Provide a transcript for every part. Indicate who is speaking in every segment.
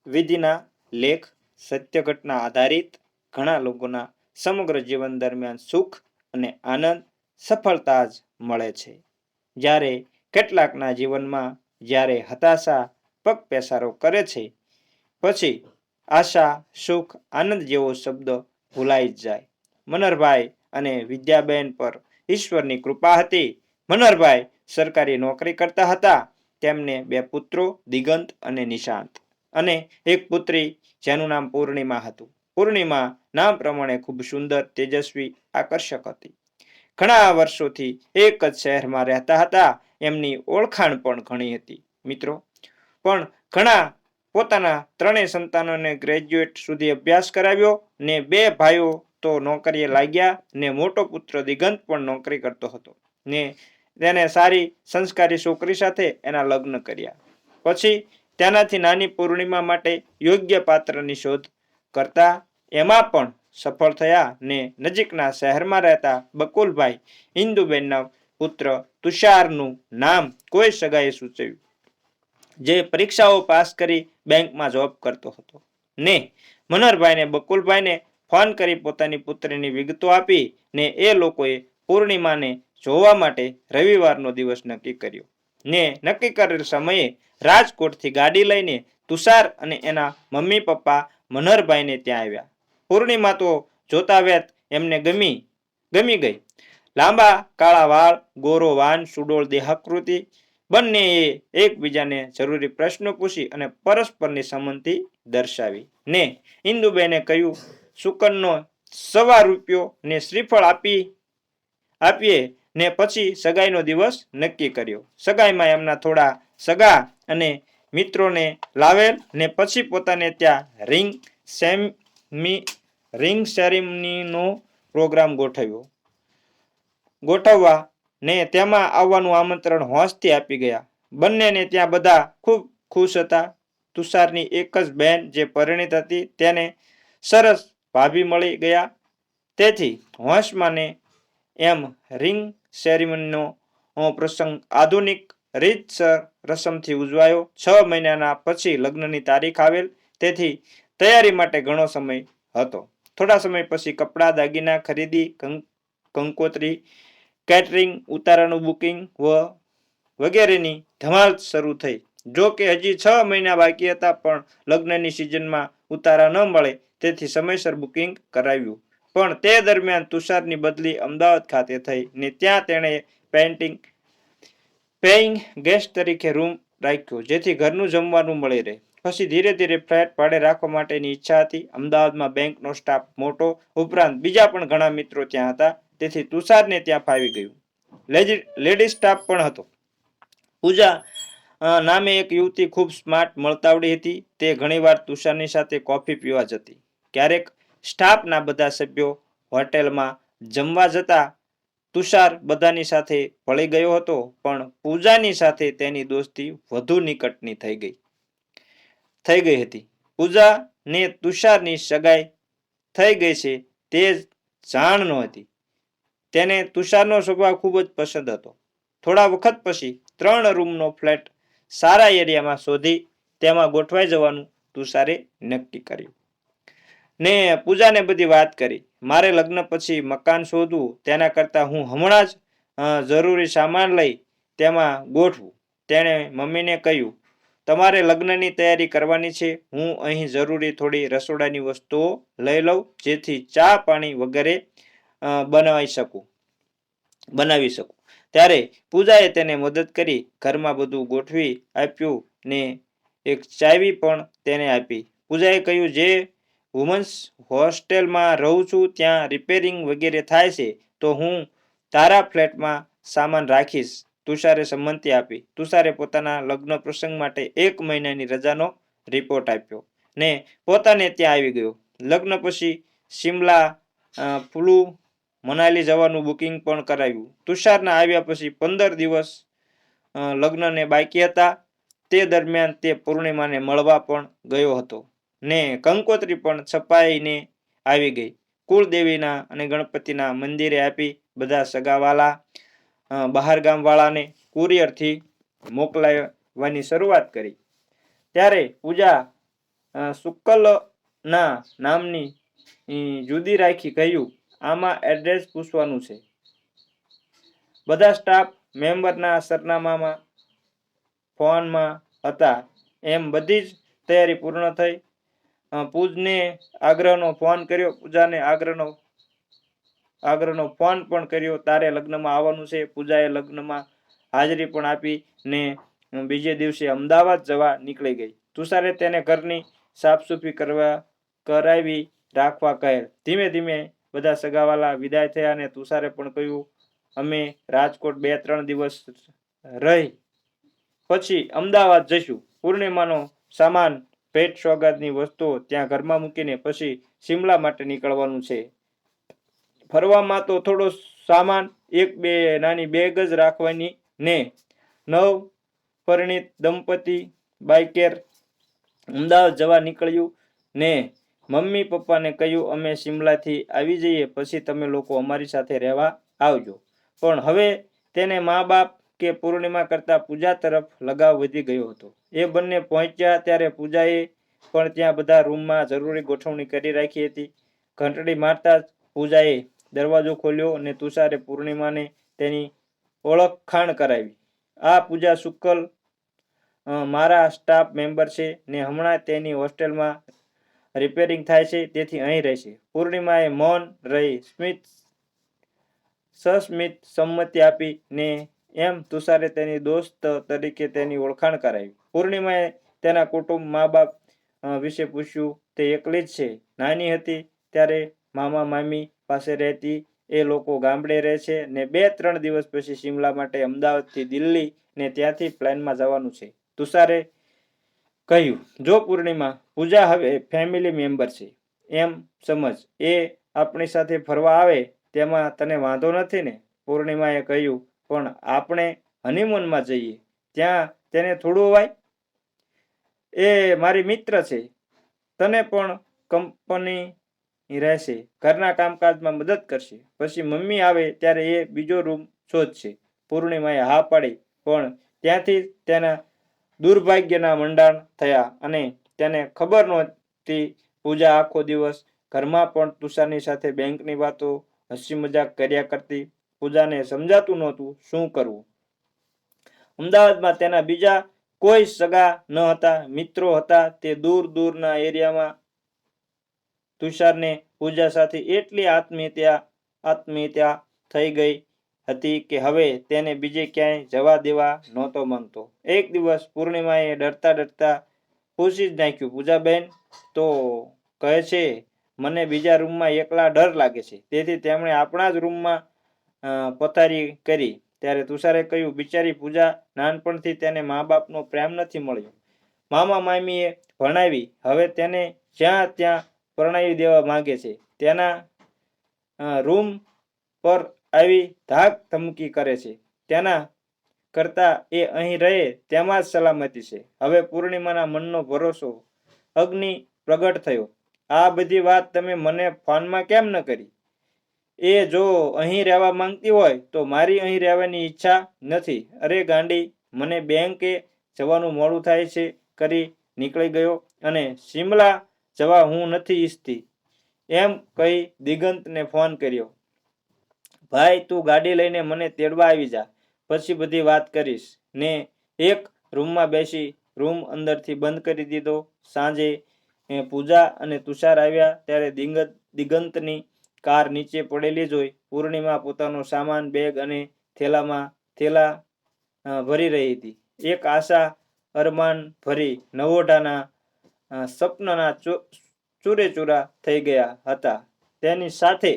Speaker 1: વિધિના લેખ સત્ય ઘટના આધારિત ઘણા લોકોના સમગ્ર જીવન દરમિયાન સુખ અને આનંદ સફળતા જ મળે છે, જ્યારે કેટલાકના જીવનમાં જ્યારે હતાશા પગ પેસારો કરે છે, પછી આશા, સુખ, આનંદ જેવો શબ્દ ભૂલાઈ જ જાય. મનહરભાઈ અને વિદ્યાબેન પર ઈશ્વરની કૃપા હતી. મનહરભાઈ સરકારી નોકરી કરતા હતા. તેમને 2 પુત્રો દિગંત અને નિશાંત અને એક પુત્રી જેનું નામ પૂર્ણિમા હતું. પૂર્ણિમા નામ પ્રમાણે ખૂબ સુંદર, તેજસ્વી, આકર્ષક હતી. ઘણા વર્ષોથી એક જ શહેરમાં રહેતા હતા. એમની ઓળખાણ પણ ઘણી હતી મિત્રો. પણ ઘણા પોતાના 3 સંતાનોને ગ્રેજ્યુએટ સુધી અભ્યાસ કરાવ્યો ને 2 ભાઈઓ તો નોકરીએ લાગ્યા ને મોટો પુત્ર દિગંત પણ નોકરી કરતો હતો ને તેને સારી સંસ્કારી છોકરી સાથે એના લગ્ન કર્યા. પછી તેનાથી નાની પૂર્ણિમા માટે યોગ્ય પાત્રની શોધ કરતા એમાં પણ સફળ થયા ને નજીકના શહેરમાં રહેતા બકુલભાઈ ઇન્દુબેનના પુત્ર તુષારનું નામ કોઈ સગાએ સૂચવ્યું, જે પરીક્ષાઓ પાસ કરી બેંકમાં જોબ કરતો હતો. ને મનહરભાઈને બકુલભાઈને ફોન કરી પોતાની પુત્રીની વિગતો આપી ને એ લોકોએ પૂર્ણિમાને જોવા માટે રવિવારનો દિવસ નક્કી કર્યો ને નક્કી કરેલ સમયે રાજકોટથી ગાડી લઈને તુષાર અને એના મમ્મી પપ્પા મનહરભાઈને ત્યાં આવ્યા. પૂર્ણિમા તો જોતા વેત એમને ગમી ગઈ. લાંબા કાળા વાળ, ગોરો વાન, સુડોળ દેહાકૃતિ. બંનેએ એકબીજાને જરૂરી પ્રશ્નો પૂછી અને પરસ્પરની સંમતિ દર્શાવી ને ઇન્દુબેને કહ્યું, શુકનનો ₹1.25 ને શ્રીફળ આપીએ ને પછી સગાઈનો દિવસ નક્કી કર્યો. સગાઈમાં એમના થોડા સગા અને મિત્રોને લાવેલ ને પછી પોતાને ત્યાં રિંગ સેરેમનીનો પ્રોગ્રામ ગોઠવવા ને તેમાં આવવાનું આમંત્રણ હોંશથી આપી ગયા. બંનેને ત્યાં બધા ખૂબ ખુશ હતા. તુષારની એક જ બહેન જે પરિણીત હતી તેને સરસ ભાભી મળી ગયા. તેથી હોંશમાંને એમ રિંગ સેરેમનીનો પ્રસંગ આધુનિક રીતસર રસમથી ઉજવાયો. 6 મહિનાના પછી લગ્નની તારીખ આવેલ, તેથી તૈયારી માટે ઘણો સમય હતો. થોડા સમય પછી કપડાં, દાગીના ખરીદી, કંકોત્રી, કેટરિંગ, ઉતારાનું બુકિંગ વગેરેની ધમાલ શરૂ થઈ. જો કે હજી 6 મહિના બાકી હતા, પણ લગ્નની સિઝનમાં ઉતારા ન મળે તેથી સમયસર બુકિંગ કરાવ્યું. પણ તે દરમિયાન તુષારની બદલી અમદાવાદ ખાતે થઈ ને ત્યાં તેણે પેઇંગ ગેસ્ટ તરીકે રૂમ રાખ્યો, જેથી ઘરનું જમવાનું મળી રહે. પછી ધીરે ધીરે ફ્લેટ ભાડે રાખવા માટેની ઈચ્છા હતી. અમદાવાદમાં બેંકનો સ્ટાફ મોટો, ઉપરાંત બીજા પણ ઘણા મિત્રો ત્યાં હતા, તેથી તુષારને ત્યાં ફાવી ગયું. લેડીઝ સ્ટાફ પણ હતો. પૂજા નામે એક યુવતી ખૂબ સ્માર્ટ મળતાવડી હતી. તે ઘણીવાર તુષારની સાથે કોફી પીવા જતી. ક્યારેક સ્ટાફના બધા સભ્યો હોટેલમાં જમવા જતા. તુષાર બધાની સાથે ભળી ગયો હતો, પણ પૂજાની સાથે તેની દોસ્તી વધુ નિકટની થઈ ગઈ હતી. પૂજાને તુષારની સગાઈ થઈ ગઈ છે તે જાણ નહોતી. તેને તુષારનો સ્વભાવ ખૂબ જ પસંદ હતો. થોડા વખત પછી 3 રૂમનો ફ્લેટ સારા એરિયામાં શોધી તેમાં ગોઠવાઈ જવાનું તુષારે નક્કી કર્યું ને પૂજાને બધી વાત કરી. મારે લગ્ન પછી મકાન શોધવું, તેના કરતાં હું હમણાં જ જરૂરી સામાન લઈ તેમાં ગોઠવું. તેણે મમ્મીને કહ્યું, તમારે લગ્નની તૈયારી કરવાની છે. હું અહીં જરૂરી થોડી રસોડાની વસ્તુઓ લઈ લઉં, જેથી ચા પાણી વગેરે બનાવી શકું. ત્યારે પૂજાએ તેને મદદ કરી. ઘરમાં બધું ગોઠવી આપ્યું ને એક ચાવી પણ તેને આપી. પૂજાએ કહ્યું, જે વુમન્સ હોસ્ટેલમાં રહું છું ત્યાં રિપેરિંગ વગેરે થાય છે, તો હું તારા ફ્લેટમાં સામાન રાખીશ. તુષારે સંમતિ આપી. તુષારે પોતાના લગ્ન પ્રસંગ માટે 1 મહિનાની રજાનો રિપોર્ટ આપ્યો ને પોતાને ત્યાં આવી ગયો. લગ્ન પછી શિમલા, કુલુ, મનાલી જવાનું બુકિંગ પણ કરાવ્યું. તુષારના આવ્યા પછી 15 દિવસ લગ્નને બાકી હતા. તે દરમિયાન તે પૂર્ણિમાને મળવા પણ ગયો હતો ને કંકોત્રી પણ છપાઈને આવી ગઈ. કુળદેવીના અને ગણપતિના મંદિરે આપી. બધા સગાવાલા બહારગામ વાળાને કુરિયરથી મોકલાવવાની શરૂઆત કરી. ત્યારે પૂજા શુક્લના નામની જુદી રાખી કહ્યું, આમાં એડ્રેસ પૂછવાનું છે. બધા સ્ટાફ મેમ્બરના સરનામામાં ફોનમાં હતા. એમ બધી જ તૈયારી પૂર્ણ થઈ. પૂજને આગ્રહનો ફોન કર્યો. પૂજાને આગ્રહનો ફોન પણ કર્યો. તારે લગ્નમાં આવવાનું છે. પૂજાએ લગ્નમાં હાજરી પણ આપી ને બીજે દિવસે અમદાવાદ જવા નીકળી ગઈ. તુષારે તેને ઘરની સાફસૂફી કરાવી રાખવા કહેલ. ધીમે ધીમે બધા સગાવાલા વિદાય થયા અને તુષારે પણ કહ્યું, અમે રાજકોટ 2-3 દિવસ રહી પછી અમદાવાદ જઈશું. પૂર્ણિમાનો સામાન, ભેટ સોગાદની વસ્તુઓ ત્યાં ઘરમાં મૂકીને પછી શિમલા માટે નીકળવાનું છે. ફરવામાં તો થોડો સામાન, 1-2 નાની બેગ જ રાખવાની ને. નવ પરિણીત દંપતી બાઇકેર અમદાવાદ જવા નીકળ્યું ને મમ્મી પપ્પાને કહ્યું, અમે શિમલાથી આવી જઈએ પછી તમે લોકો અમારી સાથે રહેવા આવજો. પણ હવે તેને મા બાપ કે પૂર્ણિમા કરતા પૂજા તરફ લગાવ વધી ગયો હતો. એ બંને પહોંચ્યા ત્યારે પૂજાએ પણ ત્યાં બધા રૂમમાં જરૂરી ગોઠવણી કરી રાખી હતી. ઘંટડી મારતા જ પૂજાએ દરવાજો ખોલ્યો અને તુષારે પૂર્ણિમાને તેની ઓળખાણ કરાવી. આ પૂજા શુક્લ મારા સ્ટાફ મેમ્બર છે ને હમણાં તેની હોસ્ટેલમાં રિપેરિંગ થાય છે, તેથી અહીં રહેશે. પૂર્ણિમાએ મૌન રહી સસ્મિત સંમતિ આપી ને એમ તુષારે તેની દોસ્ત તરીકે તેની ઓળખાણ કરાવી. પૂર્ણિમાએ તેના કુટુંબ, મા બાપ વિશે પૂછ્યું. તે એકલી જ છે. નાની હતી ત્યારે મામા મામી પાસે રહેતી. એ લોકો ગામડે રહે છે ને 2-3 દિવસ પછી શિમલા માટે અમદાવાદથી દિલ્હી ને ત્યાંથી પ્લેનમાં જવાનું છે. તુષારે કહ્યું, જો પૂર્ણિમા, પૂજા હવે ફેમિલી મેમ્બર છે એમ સમજ. એ આપણી સાથે ફરવા આવે તેમાં તને વાંધો નથી ને? પૂર્ણિમાએ કહ્યું, પણ આપણે હનીમૂનમાં જઈએ ત્યાં તેને થોડું વાય. એ મારી મિત્ર છે. તને પણ કંપની રહેશે, ઘરના કામકાજમાં મદદ કરશે. પછી મમ્મી આવે ત્યારે એ બીજો રૂમ શોધશે. પૂર્ણિમાએ હા પાડી, પણ ત્યાંથી તેના દુર્ભાગ્યના મંડાણ થયા અને તેને ખબર નહોતી. પૂજા આખો દિવસ ઘરમાં પણ તુષારની સાથે બેંકની વાતો, હસી મજાક કર્યા કરતી. પૂજાને સમજાતું નહોતું શું કરવું. અમદાવાદમાં તેના બીજા કોઈ સગા ન હતા, મિત્રો હતા તે દૂર દૂરના એરિયામાં. તુષારને પૂજા સાથે એટલી આત્મીયતા થઈ ગઈ હતી કે હવે તેને બીજે ક્યાંય જવા દેવા નહોતો માંગતો. એક દિવસ પૂર્ણિમાએ ડરતા પૂછી જ નાખ્યું, પૂજાબેન તો કહે છે મને બીજા રૂમમાં એકલા ડર લાગે છે, તેથી તેમણે આપણા જ રૂમમાં પથારી કરી. ત્યારે તુષારે કહ્યું, બિચારી પૂજા, નાનપણથી તેને મા બાપનો પ્રેમ નથી મળ્યો. મામા મામીએ ભણાવી, હવે તેને જ્યાં ત્યાં પરણાવી દેવા માંગે છે. તેના રૂમ પર આવી ધાક ધમકી કરે છે. તેના કરતા એ અહીં રહે તેમાં જ સલામતી છે. હવે પૂર્ણિમાના મનનો ભરોસો અગ્નિ પ્રગટ થયો. આ બધી વાત તમે મને ફોનમાં કેમ ન કરી? એ જો અહીં રહેવા માંગતી હોય તો મારી અહીં રહેવાની ઈચ્છા નથી. અરે ગાંડી, મને બેંકે જવાનું મોડું થાય છે કરી નીકળી ગયો અને શિમલા જવા હું નથી ઈચ્છતી એમ કહી દિગંતને ફોન કર્યો. ભાઈ, તું ગાડી લઈને મને તેડવા આવી જા, પછી બધી વાત કરીશ ને. એક રૂમમાં બેસી રૂમ અંદરથી બંધ કરી દીધો. સાંજે પૂજા અને તુષાર આવ્યા ત્યારે દિગંતની કાર નીચે પડેલી જોઈ પૂર્ણિમા પોતાનો સામાન, બેગ અને થેલા ભરી રહી હતી. એક આશા અરમાન ભરી નવોઢાના સપનાના ચૂરેચૂરા થઈ ગયા હતા. તેની સાથે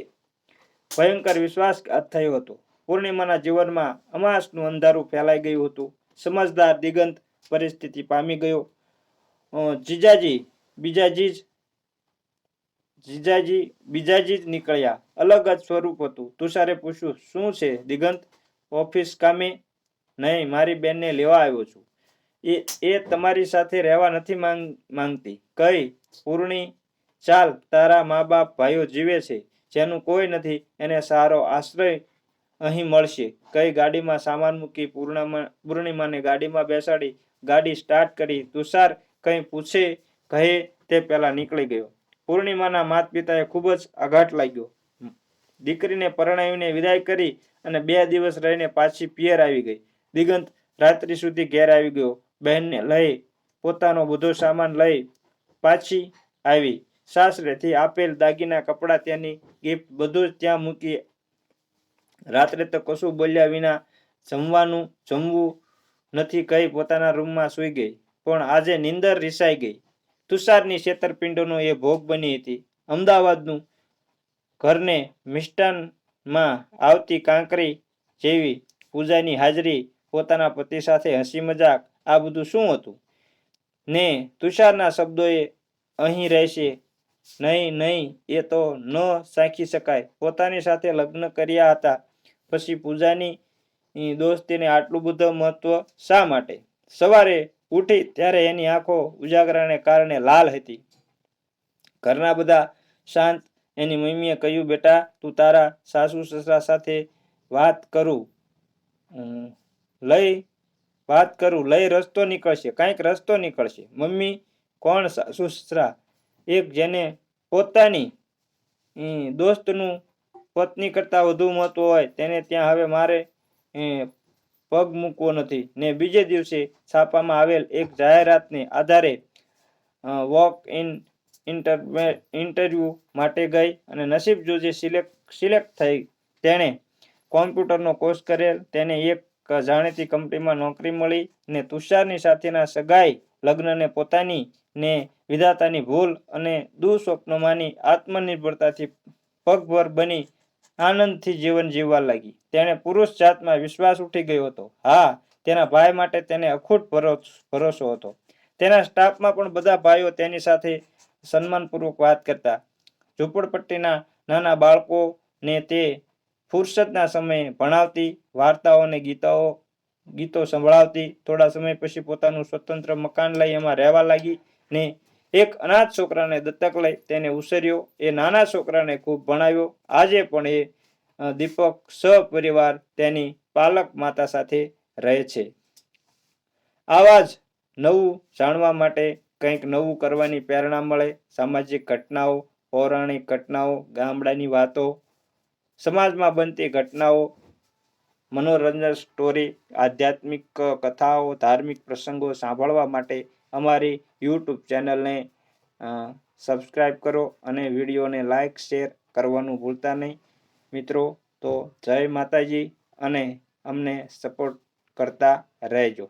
Speaker 1: ભયંકર વિશ્વાસઘાત થયો હતો. પૂર્ણિમાના જીવનમાં અમાસનું અંધારું ફેલાઈ ગયું હતું. સમજદાર દિગંત પરિસ્થિતિ પામી ગયો. બીજાજી જ નીકળ્યા. અલગ જ સ્વરૂપ હતું. તુષારે પૂછ્યું, શું છે દિગંત? ઓફિસ કામે? નહીં, મારી બેનને લેવા આવ્યો છું. એ તમારી સાથે રહેવા નથી માંગતી. કઈ? પૂર્ણી, ચાલ, તારા મા બાપ ભાઈઓ જીવે છે. જેનું કોઈ નથી એને સારો આશ્રય અહીં મળશે. કઈ ગાડીમાં સામાન મૂકી પૂર્ણિમાને ગાડીમાં બેસાડી ગાડી સ્ટાર્ટ કરી. તુષાર કંઈ પૂછે કહે તે પહેલા નીકળી ગયો. પૂર્ણિમાના માતા પિતાએ ખૂબ જ આઘાત લાગ્યો. દીકરીને પરણાવીને વિદાય કરી અને 2 દિવસ રહીને પાછી પિયર આવી ગઈ. દિગંત રાત્રિ સુધી ઘેર આવી ગયો. બહેનને લઈ પોતાનો બધો સામાન લઈ પાછી આવી. સાસરેથી આપેલ દાગીના, કપડાં, ત્યાંની ગિફ્ટ બધું જ ત્યાં મૂકી રાત્રે તો કશું બોલ્યા વિના જમવું નથી કહી પોતાના રૂમમાં સૂઈ ગઈ. પણ આજે નીંદર રિસાઈ ગઈ. તુષારની છેતરપિંડીનો એ ભોગ બની હતી. અમદાવાદનું ઘરને મિષ્ટાનમાં આવતી કાંકરી જેવી પૂજાની હાજરી, પોતાના પતિ સાથે હસી મજાક, આ બધું શું હતું? ને તુષારના શબ્દોએ અહીં રહેશે નહીં, નહીં, એ તો ન સાંખી શકાય. પોતાની સાથે લગ્ન કર્યા હતા પછી પૂજાની દોસ્તીને આટલું બધું મહત્વ શા માટે? સવારે ઉઠી ત્યારે એની આંખો ઉજાગરાને કારણે લાલ હતી. ઘરના બધા શાંત. એની મમ્મીએ કહ્યું, બેટા તું તારા સાસુ સસરા સાથે વાત કરું લઈ રસ્તો નીકળશે, કાંઈક રસ્તો નીકળશે. મમ્મી કોણ? સાસુ સસરા? એક જેને પોતાની દોસ્તનું પત્ની કરતા વધુ મહત્વ હોય તેને ત્યાં હવે મારે પગ મૂકવો નથી. ને બીજે દિવસે છાપામાં આવેલ એક જાહેરાતને આધારે વોક ઇન ઇન્ટરવ્યૂ માટે ગઈ અને નસીબ જોજે સિલેક્ટ થઈ. તેણે કોમ્પ્યુટરનો કોર્સ કરેલ. તેને એક જાણીતી કંપનીમાં નોકરી મળી ને તુષારની સાથેના સગાઈ લગ્નને પોતાની ને વિધાતાની ભૂલ અને દુઃસ્વપ્ન માની આત્મનિર્ભરતાથી પગભર બની આનંદથી જીવન જીવવા લાગી. તેણે પુરુષ જાતમાં વિશ્વાસ ઉઠી ગયો હતો. હા, તેના ભાઈ માટે તેને અખૂટ ભરોસો હતો. તેના સ્ટાફમાં પણ બધા ભાઈઓ તેની સાથે સન્માનપૂર્વક વાત કરતા. ઝૂંપડપટ્ટીના નાના બાળકોને તે ફુરસદના સમયે ભણાવતી, વાર્તાઓ અને ગીતો સંભળાવતી. થોડા સમય પછી પોતાનું સ્વતંત્ર મકાન લઈ એમાં રહેવા લાગી ને એક અનાથ છોકરાને દત્તક લઈ તેને ઉછર્યો. એ નાના છોકરાને ખૂબ ભણાવ્યો. આજે પણ એ દીપક સપરિવાર તેની પાલક માતા સાથે રહે છે. આવા જ નવું જાણવા માટે કંઈક નવું કરવાની પ્રેરણા મળે. સામાજિક ઘટનાઓ, પૌરાણિક ઘટનાઓ, ગામડાની વાતો, સમાજમાં બનતી ઘટનાઓ, મનોરંજન સ્ટોરી, આધ્યાત્મિક કથાઓ, ધાર્મિક પ્રસંગો સાંભળવા માટે અમારી યુટ્યુબ ચેનલને સબસ્ક્રાઈબ કરો અને વિડીયોને લાઈક શેર કરવાનું ભૂલતા નહીં મિત્રો. તો જય માતાજી અને અમને સપોર્ટ કરતા રહેજો.